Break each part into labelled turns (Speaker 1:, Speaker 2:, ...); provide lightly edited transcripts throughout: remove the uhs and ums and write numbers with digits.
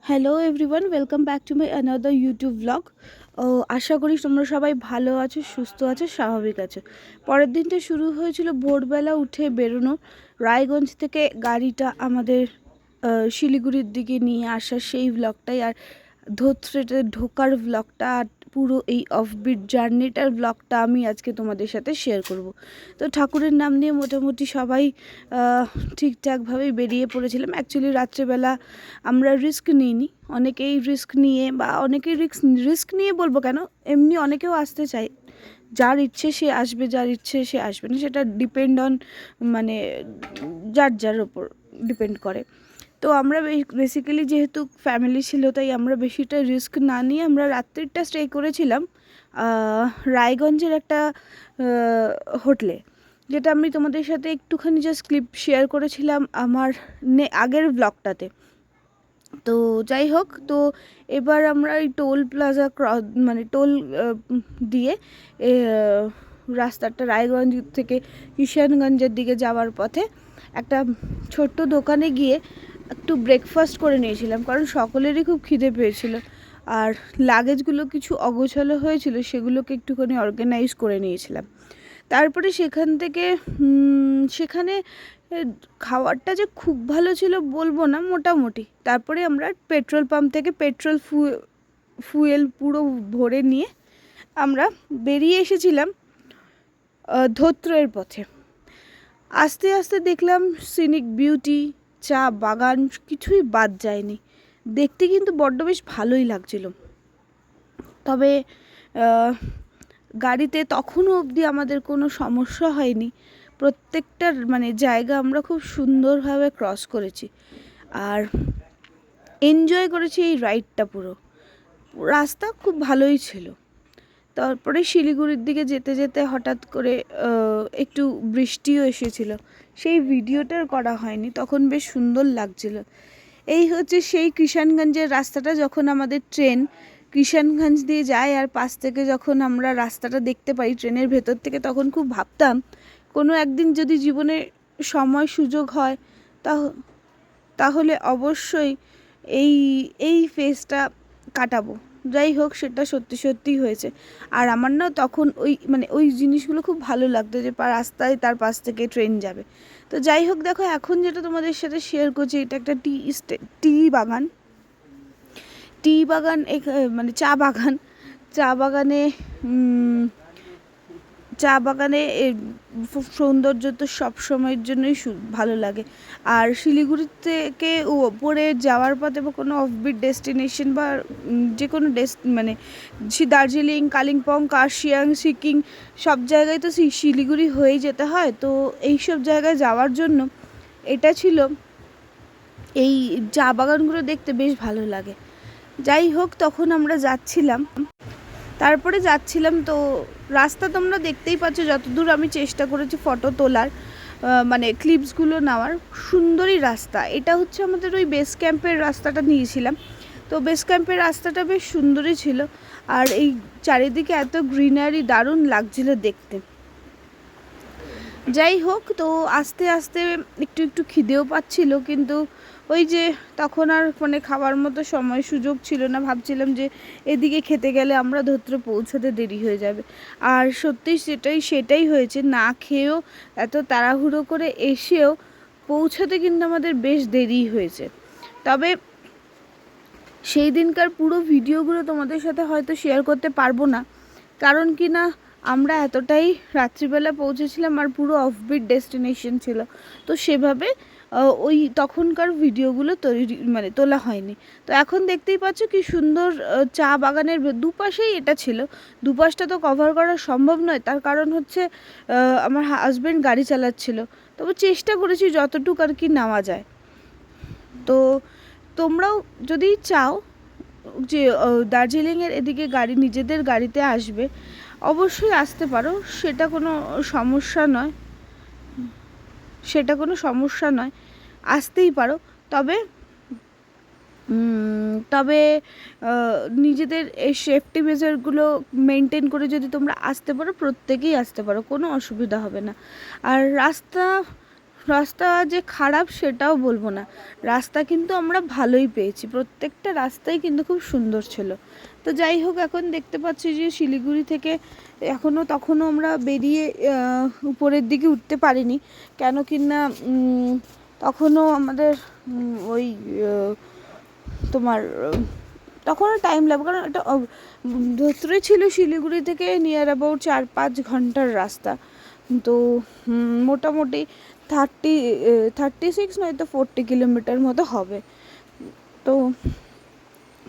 Speaker 1: Hello everyone, welcome back to my another YouTube blog. আশা করি তোমরা সবাই ভালো আছো, সুস্থ আছো, স্বাভাবিক আছো। পরের দিনটা শুরু হয়েছিল ভোরবেলা উঠে বেরোনো। রায়গঞ্জ থেকে গাড়িটা আমাদের শিলিগুড়ির দিকে নিয়ে আসা সেই ব্লগটাই, আর ধোত্রেতে ঢোকার ব্লগটা, আর পুরো এই অফবিট জার্নিটার ব্লগটা আমি আজকে তোমাদের সাথে শেয়ার করব। তো ঠাকুরের নাম নিয়ে মোটামুটি সবাই ঠিকঠাকভাবেই বেরিয়ে পড়েছিলাম। অ্যাকচুয়ালি রাত্রেবেলা আমরা রিস্ক নিইনি, অনেকেই রিস্ক নিয়ে, বা অনেকেই রিস্ক নিয়ে বলবো কেন, এমনি অনেকেও আসতে চায়। যার ইচ্ছে সে আসবে, যার ইচ্ছে সে আসবে না, সেটা ডিপেন্ড অন, মানে যার যার ওপর ডিপেন্ড করে। তো আমরা বেসিক্যালি যেহেতু ফ্যামিলি ছিল, তাই আমরা বেশিটা রিস্ক না নিয়ে আমরা রাত্রিটা স্টে করেছিলাম রায়গঞ্জের একটা হোটেলে, যেটা আমি তোমাদের সাথে একটুখানি জাস্ট ক্লিপ শেয়ার করেছিলাম আমার আগের ব্লগটাতে। তো যাই হোক, তো এবার আমরা এই টোল প্লাজা মানে টোল দিয়ে রাস্তাটা রায়গঞ্জ থেকে কিষানগঞ্জের দিকে যাওয়ার পথে একটা ছোট্ট দোকানে গিয়ে একটু ব্রেকফাস্ট করে নিয়েছিলাম, কারণ সকলেরই খুব খিদে পেয়েছিল। আর লাগেজগুলো কিছু অগোছালো হয়েছিল, সেগুলোকে একটুখানি অর্গানাইজ করে নিয়েছিলাম। তারপরে সেখান থেকে সেখানে খাবারটা যে খুব ভালো ছিল বলবো না, মোটামুটি। তারপরে আমরা পেট্রোল পাম্প থেকে পেট্রোল ফুয়েল পুরো ভরে নিয়ে আমরা বেরিয়ে এসেছিলাম ধোত্রের পথে। আস্তে আস্তে দেখলাম সিনিক বিউটি, চা বাগান, কিছুই বাদ যায়নি। দেখতে কিন্তু বড্ড বেশ ভালোই লাগছিল। তবে গাড়িতে তখনও অবধি আমাদের কোনো সমস্যা হয়নি। প্রত্যেকটার মানে জায়গা আমরা খুব সুন্দরভাবে ক্রস করেছি, আর এনজয় করেছি এই রাইডটা। পুরো রাস্তা খুব ভালোই ছিল। তারপরে শিলিগুড়ির দিকে যেতে যেতে হঠাৎ করে একটু বৃষ্টিও এসেছিল, সেই ভিডিওটার করা হয়নি, তখন বেশ সুন্দর লাগছিল। এই হচ্ছে সেই কিষানগঞ্জের রাস্তাটা, যখন আমাদের ট্রেন কিষানগঞ্জ দিয়ে যায় আর পাশ থেকে যখন আমরা রাস্তাটা দেখতে পাই ট্রেনের ভেতর থেকে, তখন খুব ভাবতাম কোনো একদিন যদি জীবনে সময় সুযোগ হয় তাহলে অবশ্যই এই এই ফেজটা কাটাবো। যাই হোক, সেটা সত্যি সত্যিই হয়েছে। আর আমার না তখন ওই জিনিসগুলো খুব ভালো লাগতো, যে রাস্তায় তার পাশ থেকে ট্রেন যাবে। তো যাই হোক, দেখো এখন যেটা তোমাদের সাথে শেয়ার করছি, এটা একটা টি বাগান। মানে চা বাগান। চা বাগানে চা বাগানে সৌন্দর্য তো সব সময়ের জন্যই ভালো লাগে। আর শিলিগুড়ি থেকে ওপরে যাওয়ার পথে বা কোনো অফবিট ডেস্টিনেশন বা যে কোনো মানে দার্জিলিং, কালিম্পং, কার্শিয়াং, সিকিম, সব জায়গায় তো শিলিগুড়ি হয়েই যেতে হয়। তো এই সব জায়গায় যাওয়ার জন্য এটা ছিল, এই চা বাগানগুলো দেখতে বেশ ভালো লাগে। যাই হোক, তখন আমরা যাচ্ছিলাম, তো রাস্তা তোমরা দেখতেই পাচ্ছ, যতদূর আমি চেষ্টা করেছি ফটো তোলার, মানে ক্লিপসগুলো নেওয়ার। সুন্দরই রাস্তা। এটা হচ্ছে আমাদের ওই বেস ক্যাম্পের রাস্তাটা নিয়েছিলাম। তো বেস ক্যাম্পের রাস্তাটা বেশ সুন্দরই ছিল, আর এই চারিদিকে এত গ্রিনারি, দারুণ লাগছিল দেখতে। যাই হোক, তো আস্তে আস্তে একটু একটু খিদেও পাচ্ছিল, কিন্তু ওই যে তখন আর মানে খাওয়ার মতো সময় সুযোগ ছিল না। ভাবছিলাম যে এদিকে খেতে গেলে আমরা ধত্রে পৌঁছাতে দেরি হয়ে যাবে। আর সত্যিই সেটাই হয়েছে। না খেয়েও, এত তাড়াহুড়ো করে এসেও পৌঁছাতে কিন্তু আমাদের বেশ দেরি হয়েছে। তবে সেই দিনকার পুরো ভিডিওগুলো তোমাদের সাথে হয়তো শেয়ার করতে পারবো না, কারণ কি না, আমরা এতটাই রাত্রিবেলা পৌঁছেছিলাম আর পুরো অফবিট ডেস্টিনেশন ছিল, তো সেভাবে ওই তখনকার ভিডিওগুলো তোলা হয়নি। তো এখন দেখতেই পাচ্ছ কি সুন্দর চা বাগানের দুপাশেই এটা ছিল। দুপাশটা তো কভার করা সম্ভব নয়, তার কারণ হচ্ছে আমার হাজব্যান্ড গাড়ি চালাচ্ছিল। তবে চেষ্টা করেছি যতটুকু আর কি নেওয়া যায়। তো তোমরাও যদি চাও যে দার্জিলিংয়ের এদিকে নিজেদের গাড়িতে আসবে, অবশ্যই আসতে পারো। সেটা কোনো সমস্যা নয়, আসতেই পারো। তবে তবে নিজেদের এই সেফটি মেজারগুলো মেনটেন করে যদি তোমরা আসতে পারো, প্রত্যেকেই আসতে পারো, কোনো অসুবিধা হবে না। আর রাস্তা রাস্তা যে খারাপ সেটাও বলবো না, রাস্তা কিন্তু আমরা ভালোই পেয়েছি, প্রত্যেকটা রাস্তাই কিন্তু খুব সুন্দর ছিল। তো যাই হোক, এখন দেখতে পাচ্ছি যে শিলিগুড়ি থেকে তখনও আমরা বেরিয়ে উপরের দিকে উঠতে পারিনি, কেন কি না তখনও আমাদের ওই তোমার তখনও টাইম লাগবে, কারণ এটা ধরে ছিল শিলিগুড়ি থেকে নিয়ার অ্যাবাউট 4-5 ঘন্টার রাস্তা। তো মোটামুটি 36 নয়তো 40 কিলোমিটার মতো হবে। তো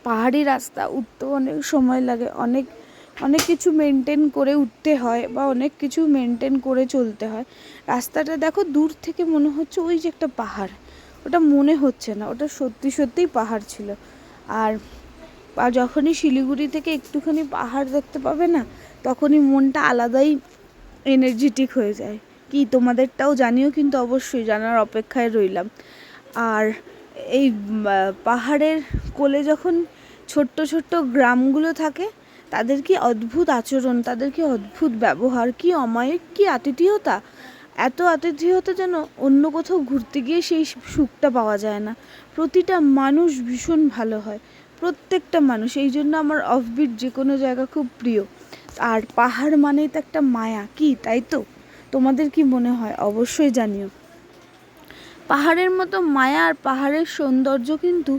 Speaker 1: পাহাড়ি রাস্তা উঠতেও অনেক সময় লাগে, অনেক অনেক কিছু মেনটেন করে উঠতে হয় বা অনেক কিছু মেনটেন করে চলতে হয়। রাস্তাটা দেখো, দূর থেকে মনে হচ্ছে ওই যে একটা পাহাড়, ওটা মনে হচ্ছে না, ওটা সত্যি সত্যিই পাহাড় ছিল। আর যখনই শিলিগুড়ি থেকে একটুখানি পাহাড় দেখতে পাবে না, তখনই মনটা আলাদাই এনার্জেটিক হয়ে যায়। কি তোমাদেরটাও জানিও, কিন্তু অবশ্যই জানার অপেক্ষায় রইলাম। আর এই পাহাড়ের কোলে যখন ছোট্ট ছোট্ট গ্রামগুলো থাকে, তাদের কি অদ্ভুত আচরণ, তাদের কি অদ্ভুত ব্যবহার, কি অমায়িক, কি আতিথেয়তা, এত আতিথেয়তা যেন অন্য কোথাও ঘুরতে গিয়ে সেই সুখটা পাওয়া যায় না। প্রতিটা মানুষ ভীষণ ভালো হয়, প্রত্যেকটা মানুষ। এই জন্য আমার অফবিট যে কোনো জায়গা খুব প্রিয়। আর পাহাড় মানেই তো একটা মায়া, কি তাই তো? তোমাদের কি মনে হয় অবশ্যই জানিও। পাহাড়ের মতো মায়া আর পাহাড়ের সৌন্দর্য কিন্তু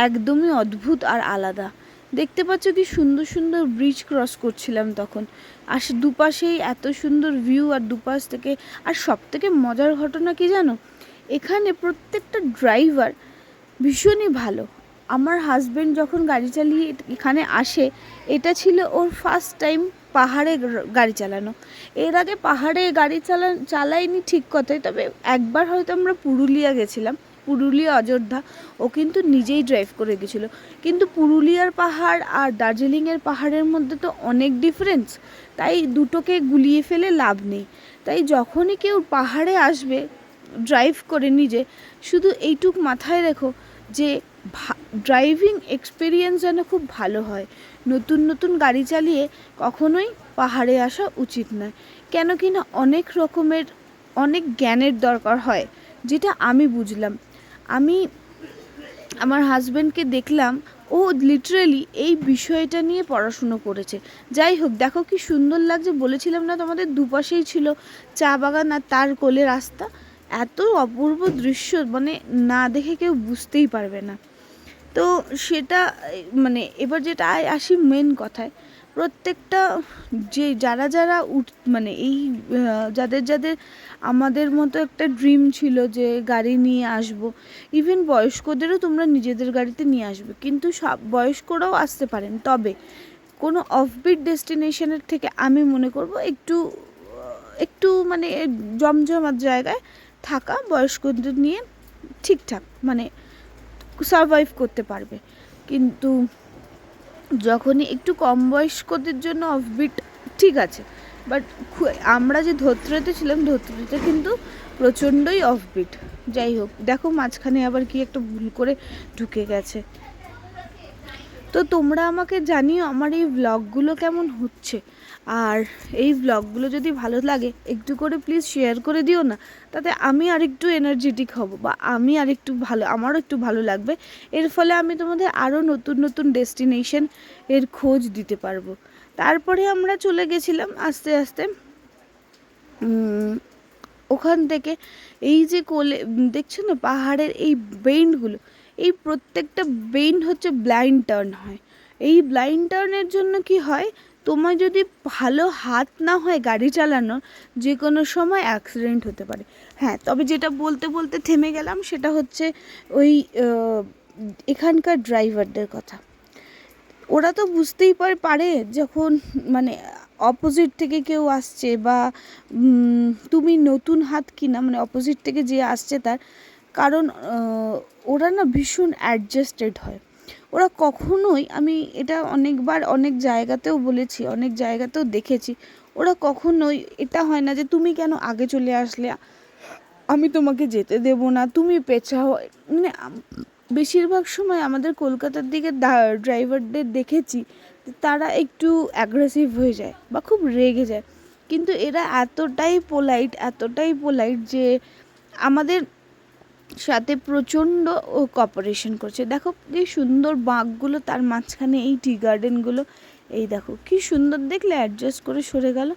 Speaker 1: একদমই অদ্ভুত আর আলাদা। দেখতে পাচ্ছ কি সুন্দর সুন্দর ব্রিজ ক্রস করছিলাম তখন, আর দুপাশেই এত সুন্দর ভিউ, আর দুপাশ থেকে। আর সব থেকে মজার ঘটনা কি জানো, এখানে প্রত্যেকটা ড্রাইভার ভীষণই ভালো। আমার হাজব্যান্ড যখন গাড়ি চালিয়ে এখানে আসে, এটা ছিল ওর ফার্স্ট টাইম পাহাড়ে গাড়ি চালানো। এর আগে পাহাড়ে গাড়ি চালাইনি ঠিক কথাই, তবে একবার হয়তো আমরা পুরুলিয়া গেছিলাম, পুরুলিয়া অযোধ্যা, ও কিন্তু নিজেই ড্রাইভ করে গেছিলো। কিন্তু পুরুলিয়ার পাহাড় আর দার্জিলিংয়ের পাহাড়ের মধ্যে তো অনেক ডিফারেন্স, তাই দুটোকে গুলিয়ে ফেলে লাভ নেই। তাই যখনই কেউ পাহাড়ে আসবে ড্রাইভ করে নিজে, শুধু এইটুক মাথায় রেখো যে ড্রাইভিং এক্সপিরিয়েন্স যেন খুব ভালো হয়। নতুন নতুন গাড়ি চালিয়ে কখনোই পাহাড়ে আসা উচিত নয়, কেন কি না অনেক রকমের অনেক জ্ঞানের দরকার হয়, যেটা আমি বুঝলাম। আমি আমার হাজব্যান্ডকে দেখলাম, ও লিটারেলি এই বিষয়টা নিয়ে পড়াশুনো করেছে। যাই হোক, দেখো কি সুন্দর লাগছে, বলেছিলাম না তোমাদের দুপাশেই ছিল চা বাগান আর তার কোলে রাস্তা। এত অপূর্ব দৃশ্য, মানে না দেখে কেউ বুঝতেই পারবে না। তো সেটা মানে এবার যেটা আসি মেন কথায়, প্রত্যেকটা যে যারা যারা মানে এই যাদের যাদের আমাদের মতো একটা ড্রিম ছিল যে গাড়ি নিয়ে আসব, ইভেন বয়স্কদেরও তোমরা নিজেদের গাড়িতে নিয়ে আসবে, কিন্তু সব বয়স্করাও আসতে পারেন, তবে কোনো অফবিট ডেস্টিনেশনের থেকে আমি মনে করব একটু একটু মানে জমজমাট জায়গায় থাকা বয়স্কদের নিয়ে ঠিকঠাক মানে সারভাইভ করতে পারবে। কিন্তু যখনই একটু কম বয়স্কদের জন্য অফবিট ঠিক আছে, বাট আমরা যে ধোত্রেতে ছিলাম, ধোত্রেতে কিন্তু প্রচণ্ডই অফবিট। যাই হোক, দেখো মাঝখানে আবার কি একটা ভুল করে ঢুকে গেছে। তো তোমরা আমাকে জানিও আমার এই ব্লগগুলো কেমন হচ্ছে, আর এই ব্লগগুলো যদি ভালো লাগে একটু করে প্লিজ শেয়ার করে দিও না, তাতে আমি আরেকটু এনার্জেটিক হব, বা আমি আরেকটু ভালো, আমারও একটু ভালো লাগবে। এর ফলে আমি তোমাদের আরও নতুন নতুন ডেস্টিনেশন এর খোঁজ দিতে পারবো। তারপরে আমরা চলে গেছিলাম আস্তে আস্তে ওখান থেকে। এই যে কোলে দেখছো না পাহাড়ের এই বেন্ডগুলো, এই প্রত্যেকটা বেন্ড হচ্ছে ব্লাইন্ড টার্ন হয়। এই ব্লাইন্ড টার্নের জন্য কি হয়, তোমার যদি ভালো হাত না হয় গাড়ি চালানোর, যে কোনো সময় অ্যাক্সিডেন্ট হতে পারে। হ্যাঁ, তবে যেটা বলতে বলতে থেমে গেলাম সেটা হচ্ছে ওই এখানকার ড্রাইভারদের কথা। ওরা তো বুঝতেই পারে যখন মানে অপোজিট থেকে কেউ আসছে, বা তুমি নতুন হাত কিনা, মানে অপোজিট থেকে যে আসছে তার, কারণ ওরা না ভীষণ অ্যাডজাস্টেড হয়। ওরা কখনোই, আমি এটা অনেকবার অনেক জায়গাতেও বলেছি, অনেক জায়গাতেও দেখেছি, ওরা কখনোই এটা হয় না যে তুমি কেন আগে চলে আসলে, আমি তোমাকে যেতে দেবো না, তুমি পেছাও। মানে বেশিরভাগ সময় আমাদের কলকাতার দিকে ড্রাইভারদের দেখেছি তারা একটু অ্যাগ্রেসিভ হয়ে যায় বা খুব রেগে যায়, কিন্তু এরা এতটাই পোলাইট যে আমাদের সাথে প্রচণ্ড কোঅপারেশন করছে। দেখো কি সুন্দর বাঁকগুলো, তার মাঝখানে এই টি গার্ডেনগুলো, এই দেখো কি সুন্দর, দেখলে অ্যাডজাস্ট করে সরে গেল।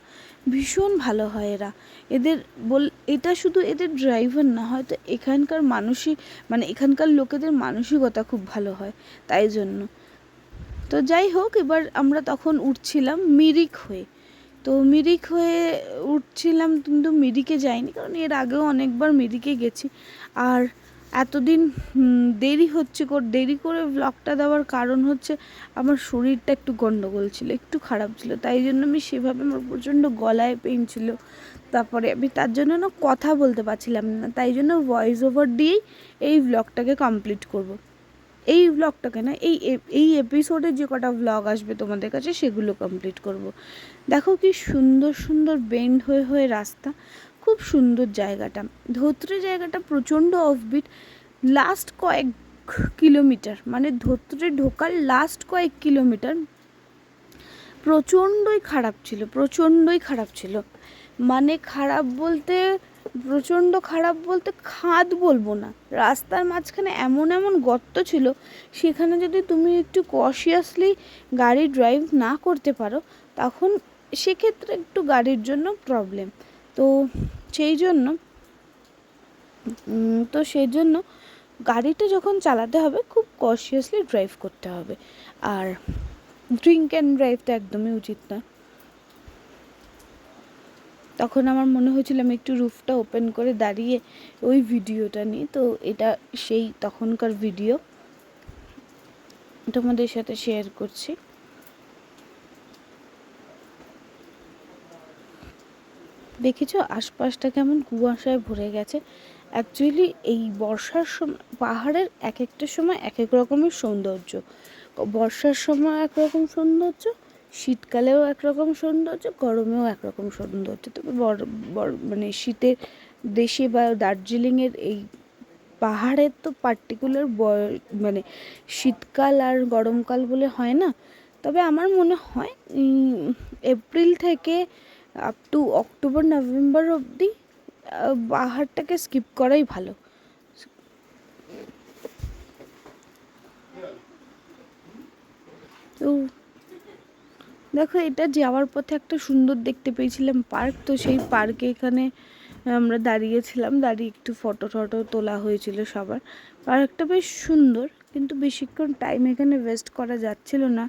Speaker 1: ভীষণ ভালো হয় এরা। এদের এটা শুধু এদের ড্রাইভার না, হয়তো এখানকার মানুষই, মানে এখানকার লোকেদের মানসিকতা খুব ভালো হয়, তাই জন্য। তো যাই হোক, এবার আমরা তখন উঠছিলাম মিরিক হয়ে। তো মিরিক হয়ে উঠছিলাম, কিন্তু মিরিকে যাইনি, কারণ এর আগেও অনেকবার মিরিকে গেছি। আর এতদিন দেরি করে ব্লগটা দেওয়ার কারণ হচ্ছে আমার শরীরটা একটু গন্ডগোল ছিল, একটু খারাপ ছিল, তাই জন্য আমি সেভাবে, আমার প্রচণ্ড গলায় পেইন ছিল, তারপরে আমি তার জন্য না কথা বলতে পারছিলাম না, তাই জন্য ভয়েস ওভার দিয়েই এই ব্লগটাকে কমপ্লিট করব। এই ব্লগটাকে না, এই এপিসোডে যে কটা ব্লগ আসবে তোমাদের কাছে সেগুলো কমপ্লিট করব। দেখো কি সুন্দর সুন্দর বেন্ড হয়ে হয়ে রাস্তা, খুব সুন্দর জায়গাটা। ধোত্রে জায়গাটা প্রচণ্ড অফবিট। লাস্ট কয়েক কিলোমিটার, মানে ধোত্রে ঢোকার লাস্ট কয়েক কিলোমিটার প্রচণ্ডই খারাপ ছিল। মানে প্রচণ্ড খারাপ বলতে খাদ বলবো না, রাস্তার মাঝখানে এমন গর্ত ছিল, সেখানে যদি তুমি একটু কশিয়াসলি গাড়ি ড্রাইভ না করতে পারো, তখন সেক্ষেত্রে একটু গাড়ির জন্য প্রবলেম। তো সেই জন্য গাড়িটা যখন চালাতে হবে খুব কশিয়াসলি ড্রাইভ করতে হবে। আর ড্রিঙ্ক অ্যান্ড ড্রাইভ তো একদমই উচিত না। তখন আমার মনে হয়েছিল আমি একটু রুফটা ওপেন করে দাঁড়িয়ে ওই ভিডিওটা নিই। তো এটা সেই তখনকার ভিডিও, তোমাদের সাথে শেয়ার করছি। দেখেছো আশপাশটা কেমন কুয়াশায় ভরে গেছে। অ্যাকচুয়ালি এই বর্ষার সময় পাহাড়ের এক একটা সময় এক এক রকমের সৌন্দর্য। বর্ষার সময় একরকম সৌন্দর্য, শীতকালেও একরকম সৌন্দর্য, গরমেও একরকম সৌন্দর্য। তবে মানে শীতের দেশে বা দার্জিলিংয়ের এই পাহাড়ের তো পার্টিকুলার মানে শীতকাল আর গরমকাল বলে হয় না। তবে আমার মনে হয় এপ্রিল থেকে আপ টু অক্টোবর নভেম্বর অবধি পাহাড়টাকে স্কিপ করাই ভালো। তো দেখো, এটা যাওয়ার পথে একটা সুন্দর দেখতে পেয়েছিলাম পার্ক। তো সেই পার্কে এখানে আমরা দাঁড়িয়েছিলাম, দাঁড়িয়ে একটু ফটো তোলা হয়েছিল সবার। পার্কটা বেশ সুন্দর, কিন্তু বেশিক্ষণ টাইম এখানে ওয়েস্ট করা যাচ্ছিল না,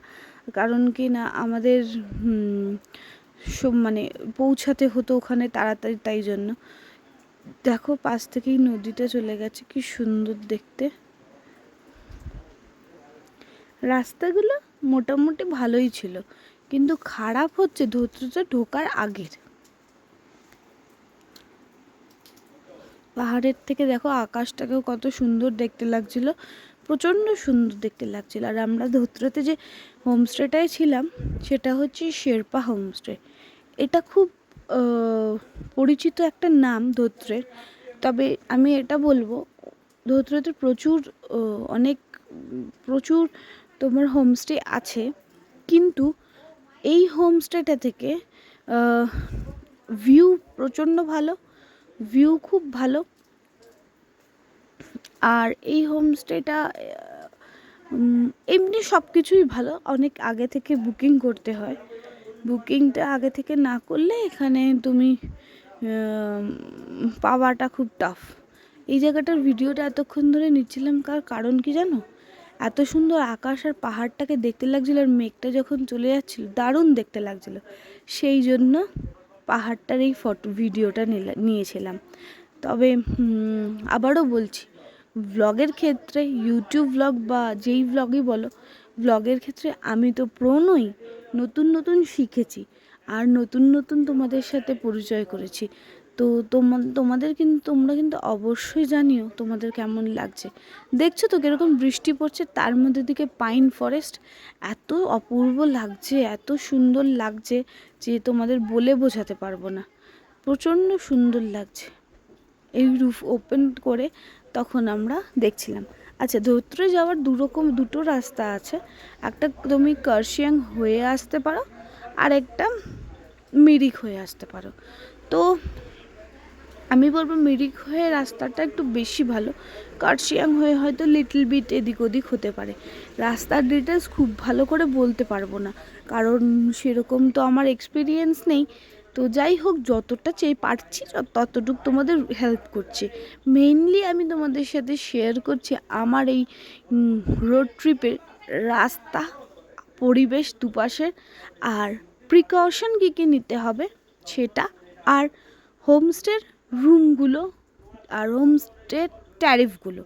Speaker 1: কারণ কি না আমাদের মানে পৌঁছাতে হতো ওখানে তাড়াতাড়ি, তাই জন্য। দেখো পাশ থেকেই নদীটা চলে গেছে, কি সুন্দর দেখতে। রাস্তাগুলো মোটামুটি ভালোই ছিল, কিন্তু খারাপ হচ্ছে ধোত্রেটা ঢোকার আগের। পাহাড়ের থেকে দেখো আকাশটাকেও কত সুন্দর দেখতে লাগছিল, প্রচণ্ড সুন্দর দেখতে লাগছিল। আর আমরা ধোত্রেতে যে হোমস্টেটায় ছিলাম সেটা হচ্ছে শেরপা হোমস্টে। এটা খুব পরিচিত একটা নাম ধোত্রের। তবে আমি এটা বলবো, ধোত্রেতে প্রচুর তোমার হোমস্টে আছে, কিন্তু এই হোমস্টেটা থেকে ভিউ প্রচণ্ড ভালো, ভিউ খুব ভালো। আর এই হোমস্টেটা এমনি সব কিছুই ভালো, অনেক আগে থেকে বুকিং করতে হয়। বুকিংটা আগে থেকে না করলে এখানে তুমি পাওয়াটা খুব টাফ। এই জায়গাটার ভিডিওটা এতক্ষণ ধরে নিচ্ছিলাম, কারণ কি জানো, এত সুন্দর আকাশ আর পাহাড়টাকে দেখতে লাগছিল, আর মেঘটা যখন চলে যাচ্ছিল দারুণ দেখতে লাগছিল, সেই জন্য পাহাড়টার এই ভিডিওটা নিয়েছিলাম। তবে আবারও বলছি, ব্লগের ক্ষেত্রে ইউটিউব ব্লগ বা যেই ব্লগই বলো, ব্লগের ক্ষেত্রে আমি তো প্রো নই, নতুন শিখেছি আর নতুন তোমাদের সাথে পরিচয় করেছি। তো তোমরা কিন্তু অবশ্যই জানিও তোমাদের কেমন লাগছে। দেখছো তো কীরকম বৃষ্টি পড়ছে, তার মধ্যে দিকে পাইন ফরেস্ট, এত অপূর্ব লাগছে, এত সুন্দর লাগছে যে তোমাদের বলে বোঝাতে পারবো না, প্রচণ্ড সুন্দর লাগছে। এই রুফ ওপেন করে তখন আমরা দেখছিলাম। আচ্ছা, ধোত্রে যাওয়ার দুটো রাস্তা আছে, একটা তুমি কার্শিয়াং হয়ে আসতে পারো, আর একটা মিরিক হয়ে আসতে পারো। তো আমি বলবো মিরিক হয়ে রাস্তাটা একটু বেশি ভালো, কার্শিয়াং হয়ে হয়তো লিটল বিট এদিক ওদিক হতে পারে। রাস্তার ডিটেলস খুব ভালো করে বলতে পারবো না, কারণ সেরকম তো আমার এক্সপিরিয়েন্স নেই। তো যাই হোক, যতটা পারছি ততটুকু তোমাদের হেল্প করছি। মেইনলি আমি তোমাদের সাথে শেয়ার করছি আমার এই রোড ট্রিপের রাস্তা, পরিবেশ দুপাশের, আর প্রিকশন কী কী নিতে হবে সেটা, আর হোমস্টের রুমগুলো, আর হোমস্টের ট্যারিফগুলো।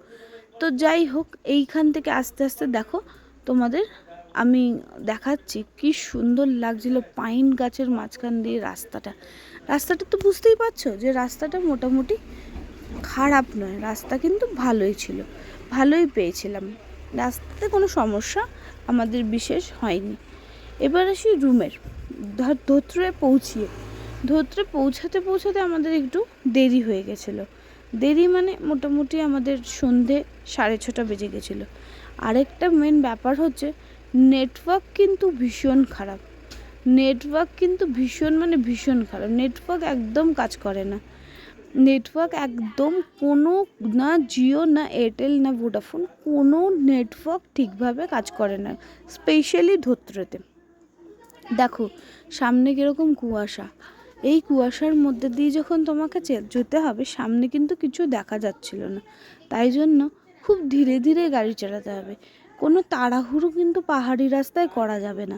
Speaker 1: তো যাই হোক, এইখান থেকে আস্তে আস্তে দেখো তোমাদের আমি দেখাচ্ছি কি সুন্দর লাগছিল পাইন গাছের মাঝখান দিয়ে রাস্তাটা তো বুঝতেই পারছো যে রাস্তাটা মোটামুটি খারাপ নয়, রাস্তা কিন্তু ভালোই ছিল, ভালোই পেয়েছিলাম, রাস্তাতে কোনো সমস্যা আমাদের বিশেষ হয়নি। এবার আসি রুমের। ধোত্রে পৌঁছাতে আমাদের একটু দেরি হয়ে গেছিলো। দেরি মানে মোটামুটি আমাদের সন্ধে 6:30 বেজে গেছিলো। আরেকটা মেন ব্যাপার হচ্ছে নেটওয়ার্ক কিন্তু ভীষণ খারাপ, ভীষণ খারাপ। নেটওয়ার্ক একদম কাজ করে না, নেটওয়ার্ক একদম কোনো, না জিও না এয়ারটেল না ভোডাফোন, কোনো নেটওয়ার্ক ঠিকভাবে কাজ করে না, স্পেশালি ধোত্রেতে। দেখো সামনে কীরকম কুয়াশা, এই কুয়াশার মধ্যে দিয়ে যখন তোমাকে যেতে হবে, সামনে কিন্তু কিছু দেখা যাচ্ছিল না, তাই জন্য খুব ধীরে ধীরে গাড়ি চালাতে হবে। কোনো তাড়াহুড়ো কিন্তু পাহাড়ি রাস্তায় করা যাবে না।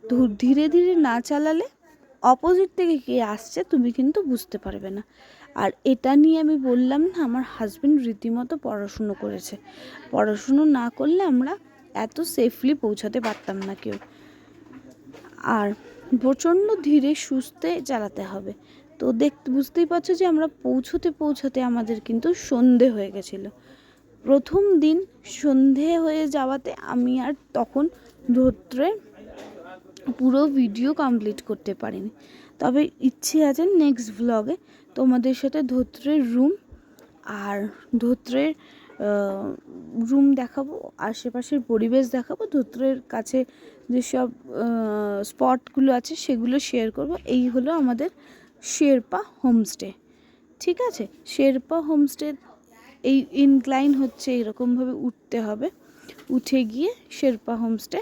Speaker 1: তো ধীরে ধীরে না চালালে অপোজিট থেকে কে আসছে তুমি কিন্তু বুঝতে পারবে না। আর এটা নিয়ে আমি বললাম না, আমার হাজব্যান্ড রীতিমতো পড়াশুনো করেছে, পড়াশুনো না করলে আমরা এত সেফলি পৌঁছাতে পারতাম না কেউ। আর প্রচণ্ড ধীরে সুস্থে চালাতে হবে। তো বুঝতেই পারছো যে আমরা পৌঁছতে আমাদের কিন্তু সন্ধে হয়ে গেছিলো। প্রথম দিন সন্ধে হয়ে যাওয়াতে আমি আর তখন ধোত্রে পুরো ভিডিও কমপ্লিট করতে পারিনি। তবে ইচ্ছে আছে নেক্সট ভ্লগে তোমাদের সাথে ধোত্রের রুম আর ধোত্রের রুম দেখাবো, আশেপাশের পরিবেশ দেখাবো, ধোত্রের কাছে যেসব স্পটগুলো আছে সেগুলো শেয়ার করব। এই হলো আমাদের শেরপা হোমস্টে, ঠিক আছে? শেরপা হোমস্টে এই ইনক্লাইন হচ্ছে, এরকমভাবে উঠতে হবে, উঠে গিয়ে শেরপা হোমস্টে